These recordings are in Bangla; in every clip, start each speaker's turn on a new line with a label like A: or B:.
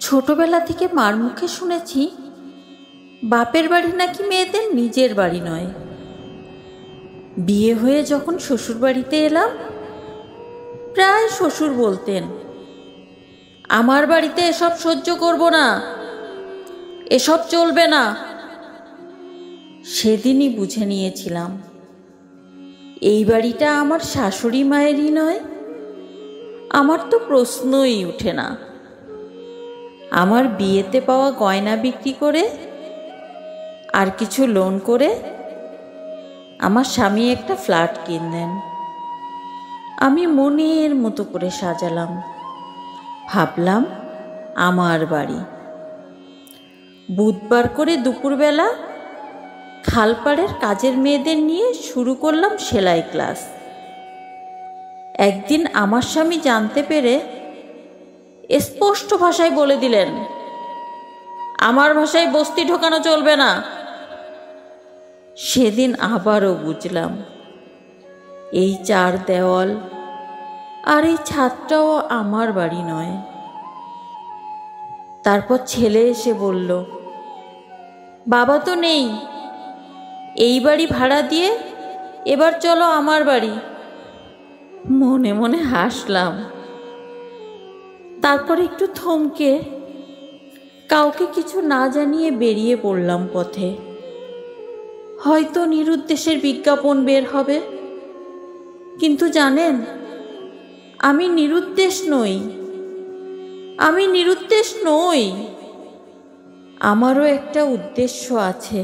A: ছোটবেলা থেকে মার মুখে শুনেছি বাপের বাড়ি নাকি মেয়েদের নিজের বাড়ি নয়। বিয়ে হয়ে যখন শ্বশুর বাড়িতে এলাম, প্রায় শ্বশুর বলতেন, আমার বাড়িতে এসব সহ্য করব না, এসব চলবে না। সেদিনই বুঝে নিয়েছিলাম এই বাড়িটা আমার শাশুড়ি মায়েরই নয়। আমার তো প্রশ্নই ওঠে না। আমার বিয়েতে পাওয়া গয়না বিক্রি করে আর কিছু লোন করে আমার স্বামী একটা ফ্ল্যাট কিনলেন। আমি মনের মতো করে সাজালাম, ভাবলাম আমার বাড়ি। বুধবার করে দুপুরবেলা খালপাড়ের কাজের মেয়েদের নিয়ে শুরু করলাম সেলাই ক্লাস। একদিন আমার স্বামী জানতে পেরে স্পষ্ট ভাষায় বলে দিলেন, আমার ভাষায় বস্তি ঢোকানো চলবে না। সেদিন আবারও বুঝলাম এই চার দেওয়াল আর এই ছাদটাও আমার বাড়ি নয়। তারপর ছেলে এসে বলল, বাবা তো নেই, এই বাড়ি ভাড়া দিয়ে এবার চলো আমার বাড়ি। মনে মনে হাসলাম। তারপর একটু থমকে কাউকে কিছু না জানিয়ে বেরিয়ে পড়লাম পথে। হয়তো নিরুদ্দেশের বিজ্ঞাপন বের হবে, কিন্তু জানেন, আমি নিরুদ্দেশ নই। আমি নিরুদ্দেশ নই। আমারও একটা উদ্দেশ্য আছে।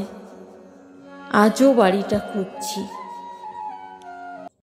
A: আজও বাড়িটা খুঁজছি।